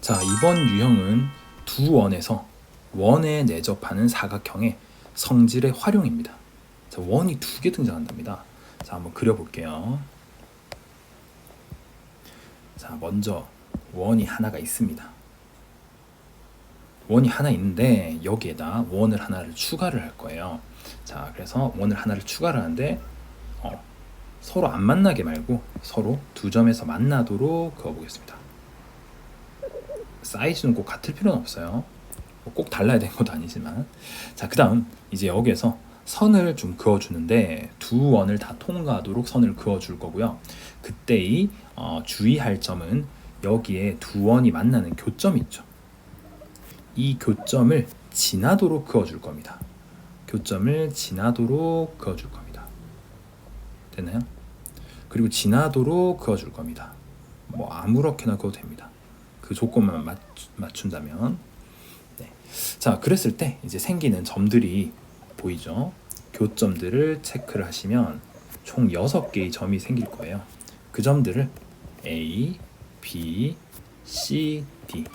자, 이번 유형은 두 원에서 원에 내접하는 사각형의 성질의 활용입니다. 자, 원이 두 개 등장한답니다. 자, 한번 그려볼게요. 자, 먼저 원이 하나가 있습니다. 원이 하나 있는데 여기에다 원을 하나를 추가를 할 거예요. 자, 그래서 원을 하나를 추가를 하는데 서로 안 만나게 말고 서로 두 점에서 만나도록 그어보겠습니다. 사이즈는 꼭 같을 필요는 없어요. 꼭 달라야 되는 것도 아니지만. 자, 그 다음 이제 여기에서 선을 좀 그어주는데 두 원을 다 통과하도록 선을 그어줄 거고요. 그때 주의할 점은 여기에 두 원이 만나는 교점이 있죠. 이 교점을 지나도록 그어줄 겁니다. 교점을 지나도록 그어줄 겁니다. 됐나요? 그리고 지나도록 그어줄 겁니다. 뭐 아무렇게나 그어도 됩니다. 그 조건만 맞춘다면. 네. 자, 그랬을 때 이제 생기는 점들이 보이죠? 교점들을 체크를 하시면 총 6개의 점이 생길 거예요. 그 점들을 A, B, C, D.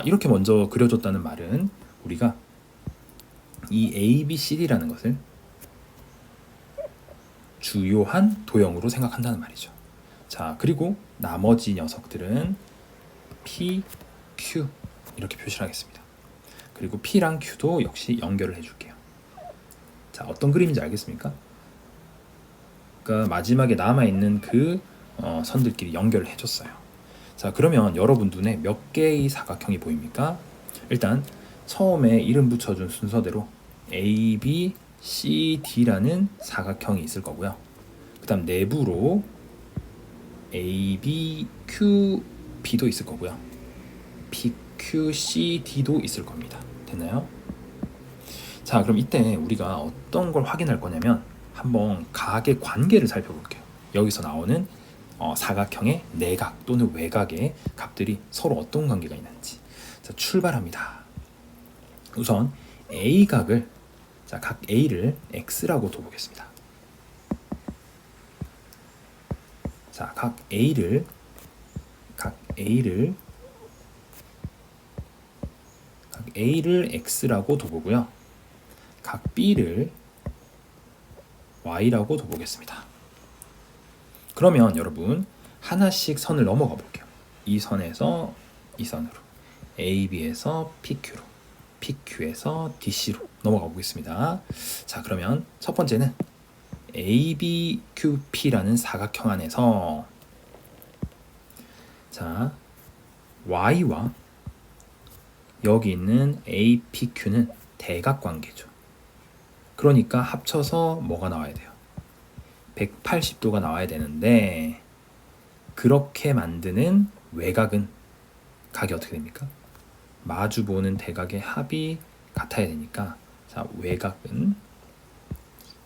이렇게 먼저 그려줬다는 말은 우리가 이 A, B, C, D라는 것을 주요한 도형으로 생각한다는 말이죠. 자, 그리고 나머지 녀석들은 P, Q 이렇게 표시를 하겠습니다. 그리고 P랑 Q도 역시 연결을 해줄게요. 자, 어떤 그림인지 알겠습니까? 그러니까 마지막에 남아있는 그 선들끼리 연결을 해줬어요. 자, 그러면 여러분 눈에 몇 개의 사각형이 보입니까? 일단 처음에 이름 붙여준 순서대로 A, B, C, D라는 사각형이 있을 거고요. 그 다음 내부로 A, B, Q, B도 있을 거고요. P, Q, C, D도 있을 겁니다. 됐나요? 자, 그럼 이때 우리가 어떤 걸 확인할 거냐면 한번 각의 관계를 살펴볼게요. 여기서 나오는 사각형의 내각 또는 외곽의 값들이 서로 어떤 관계가 있는지. 자, 출발합니다. 우선 A각을, 자, 각 A를 X라고 둬보겠습니다. 자, 각 A를 X라고 둬보고요. 각 B를 Y라고 둬보겠습니다. 그러면 여러분 하나씩 선을 넘어가 볼게요. 이 선에서 이 선으로, AB에서 PQ로, PQ에서 DC로 넘어가 보겠습니다. 자, 그러면 첫 번째는 ABQP라는 사각형 안에서 자, Y와 여기 있는 APQ는 대각관계죠. 그러니까 합쳐서 뭐가 나와야 돼요? 180도가 나와야 되는데 그렇게 만드는 외곽은 각이 어떻게 됩니까? 마주보는 대각의 합이 같아야 되니까 자, 외곽은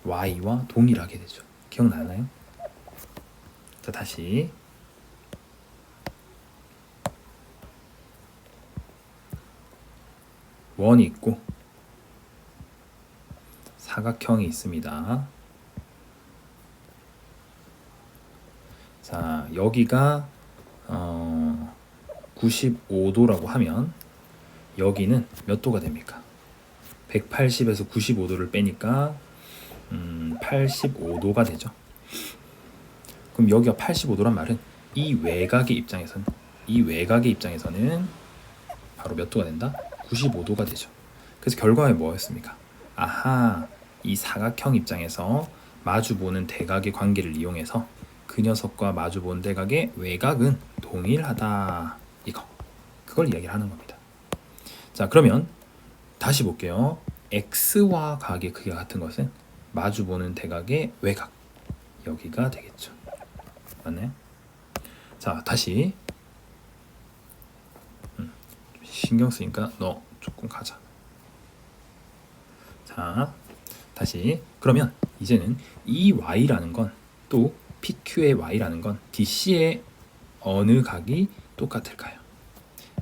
Y와 동일하게 되죠. 기억나나요? 자, 다시 원이 있고 사각형이 있습니다. 자, 여기가 95도라고 하면 여기는 몇 도가 됩니까? 180에서 95도를 빼니까 85도가 되죠. 그럼 여기가 85도란 말은 이 외곽의 입장에서는 바로 몇 도가 된다? 95도가 되죠. 그래서 결과에 뭐였습니까? 아하, 이 사각형 입장에서 마주보는 대각의 관계를 이용해서 그 녀석과 마주본 대각의 외곽은 동일하다. 그걸 이야기를 하는 겁니다. 자, 그러면 다시 볼게요. X와 각의 크기가 같은 것은 마주보는 대각의 외곽, 여기가 되겠죠. 맞나요? 자, 다시 신경 쓰니까 너 조금 가자. 자, 다시 그러면 이제는 이 Y라는 건 또 PQ의 Y라는 건 DC의 어느 각이 똑같을까요?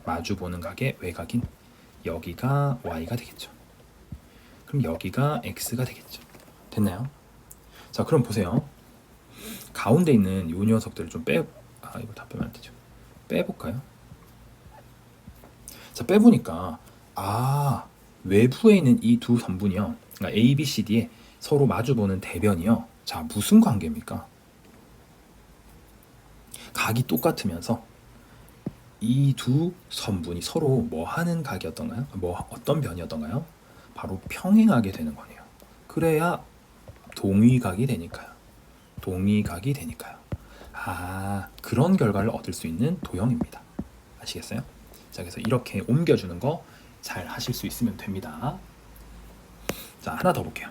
마주보는 각의 외곽인 여기가 Y가 되겠죠. 그럼 여기가 X가 되겠죠. 됐나요? 자, 그럼 보세요. 가운데 있는 이 녀석들을 좀 이거 다 빼면 안 되죠. 빼볼까요? 자, 빼보니까 외부에 있는 이 두 선분이요, 그러니까 A, B, C, D에 서로 마주보는 대변이요. 자, 무슨 관계입니까? 각이 똑같으면서 이 두 선분이 서로 뭐 하는 각이었던가요? 어떤 변이었던가요? 바로 평행하게 되는 거네요. 그래야 동위각이 되니까요. 동위각이 되니까요. 그런 결과를 얻을 수 있는 도형입니다. 아시겠어요? 자, 그래서 이렇게 옮겨주는 거 잘 하실 수 있으면 됩니다. 자, 하나 더 볼게요.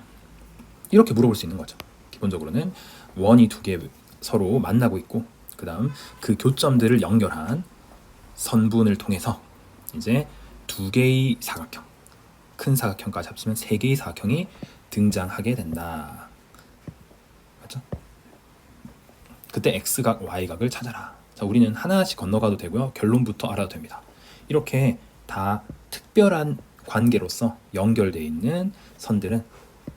이렇게 물어볼 수 있는 거죠. 기본적으로는 원이 두 개 서로 만나고 있고, 그 다음 그 교점들을 연결한 선분을 통해서 이제 두 개의 사각형, 큰 사각형까지 합치면 세 개의 사각형이 등장하게 된다. 맞죠? 그때 x각, y각을 찾아라. 자, 우리는 하나씩 건너가도 되고요. 결론부터 알아도 됩니다. 이렇게 다 특별한 관계로서 연결되어 있는 선들은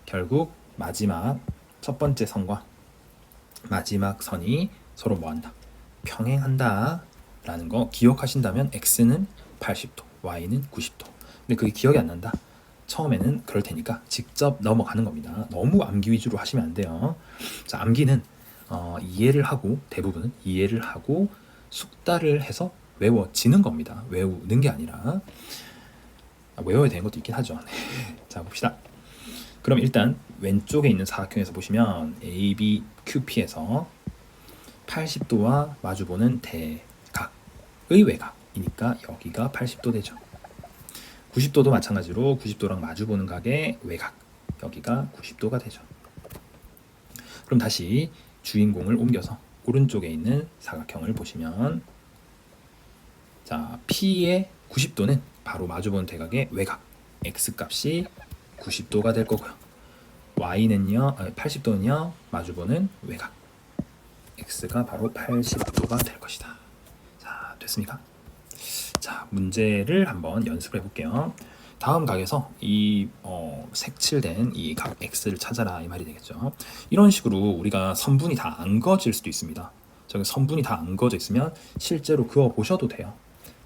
결국 마지막 첫 번째 선과 마지막 선이 서로 뭐한다? 평행한다 라는 거 기억하신다면 x는 80도, y는 90도. 근데 그게 기억이 안 난다. 처음에는 그럴 테니까 직접 넘어가는 겁니다. 너무 암기 위주로 하시면 안 돼요. 자, 암기는 이해를 하고, 대부분은 이해를 하고 숙달을 해서 외워지는 겁니다. 외우는 게 아니라. 외워야 되는 것도 있긴 하죠. 자, 봅시다. 그럼 일단 왼쪽에 있는 사각형에서 보시면 A, B, QP에서 80도와 마주보는 대각의 외곽이니까 여기가 80도 되죠. 90도도 마찬가지로 90도랑 마주보는 각의 외곽, 여기가 90도가 되죠. 그럼 다시 주인공을 옮겨서 오른쪽에 있는 사각형을 보시면, 자, P의 90도는 바로 마주보는 대각의 외곽, X값이 90도가 될 거고요. Y는요, 80도는요, 마주보는 외곽, X가 바로 80도가 될 것이다. 자, 됐습니까? 자, 문제를 한번 연습을 해볼게요. 다음 각에서 이 색칠된 이 각 X를 찾아라 이 말이 되겠죠. 이런 식으로 우리가 선분이 다 안 그어질 수도 있습니다. 저기 선분이 다 안 그어져 있으면 실제로 그어 보셔도 돼요.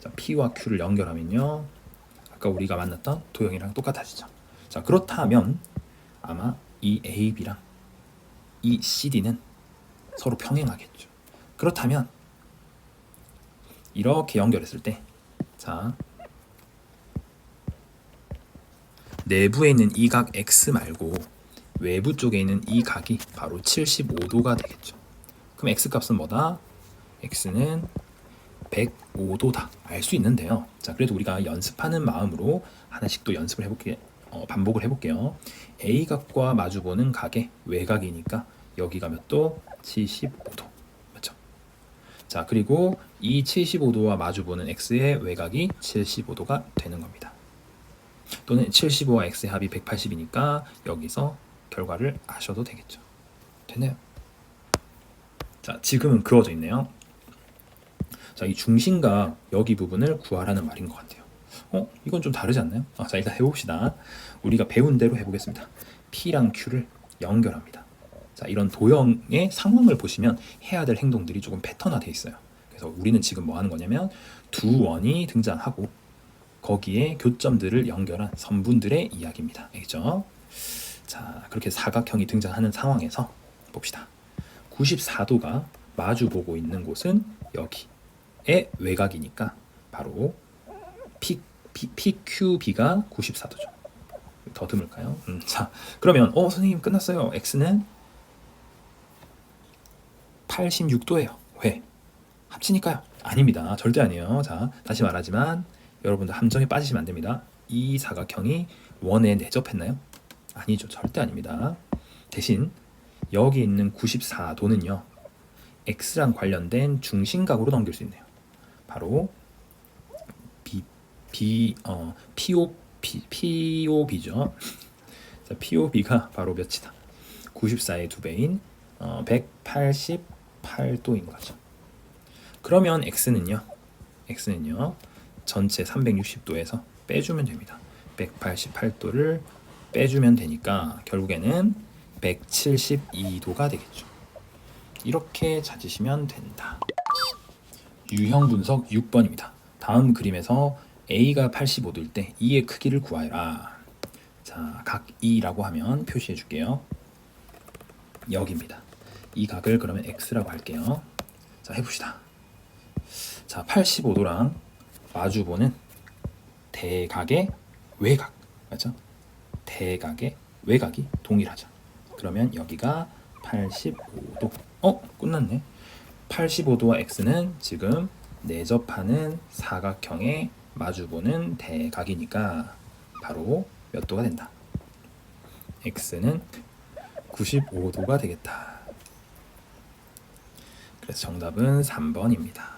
자, P와 Q를 연결하면요, 아까 우리가 만났던 도형이랑 똑같아지죠. 자, 그렇다면 아마 이 AB랑 이 CD는 서로 평행하겠죠. 그렇다면 이렇게 연결했을 때, 자, 내부에 있는 이 각 X 말고 외부 쪽에 있는 이 각이 바로 75도가 되겠죠. 그럼 X 값은 뭐다? X는 105도다. 알 수 있는데요. 자, 그래도 우리가 연습하는 마음으로 하나씩 또 연습을 해볼게요. 반복을 해볼게요. A 각과 마주보는 각의 외곽이니까 여기가 몇 도? 75도. 맞죠? 자, 그리고 이 75도와 마주보는 X의 외곽이 75도가 되는 겁니다. 또는 75와 X의 합이 180이니까 여기서 결과를 아셔도 되겠죠. 됐네요. 자, 지금은 그어져 있네요. 자, 이 중심각 여기 부분을 구하라는 말인 것 같아요. 이건 좀 다르지 않나요? 자, 일단 해봅시다. 우리가 배운 대로 해보겠습니다. P랑 Q를 연결합니다. 자, 이런 도형의 상황을 보시면 해야 될 행동들이 조금 패턴화되어 있어요. 그래서 우리는 지금 뭐 하는 거냐면 두 원이 등장하고 거기에 교점들을 연결한 선분들의 이야기입니다. 알겠죠? 자, 그렇게 사각형이 등장하는 상황에서 봅시다. 94도가 마주보고 있는 곳은 여기의 외곽이니까 바로 PQB가 94도죠. 더 드물까요? 자, 그러면 선생님 끝났어요. X는 86도예요. 왜? 합치니까요. 아닙니다. 절대 아니에요. 자, 다시 말하지만 여러분들 함정에 빠지시면 안 됩니다. 이 사각형이 원에 내접했나요? 아니죠. 절대 아닙니다. 대신 여기 있는 94도는요, X랑 관련된 중심각으로 넘길 수 있네요. 바로 POB죠. 자, POB가 바로 몇이다? 94의 2배인 188도인 거죠. 그러면 X는요, 전체 360도에서 빼주면 됩니다. 188도를 빼주면 되니까 결국에는 172도가 되겠죠. 이렇게 찾으시면 된다. 유형 분석 6번입니다. 다음 그림에서 A가 85도일 때 E의 크기를 구하라. 자, 각 E라고 하면 표시해 줄게요. 여기입니다. 이 각을 그러면 X라고 할게요. 자, 해봅시다. 자, 85도랑 마주보는 대각의 외각, 맞죠? 대각의 외각이 동일하죠. 그러면 여기가 85도. 끝났네. 85도와 X는 지금 내접하는 사각형의 마주보는 대각이니까 바로 몇 도가 된다. X는 95도가 되겠다. 그래서 정답은 3번입니다.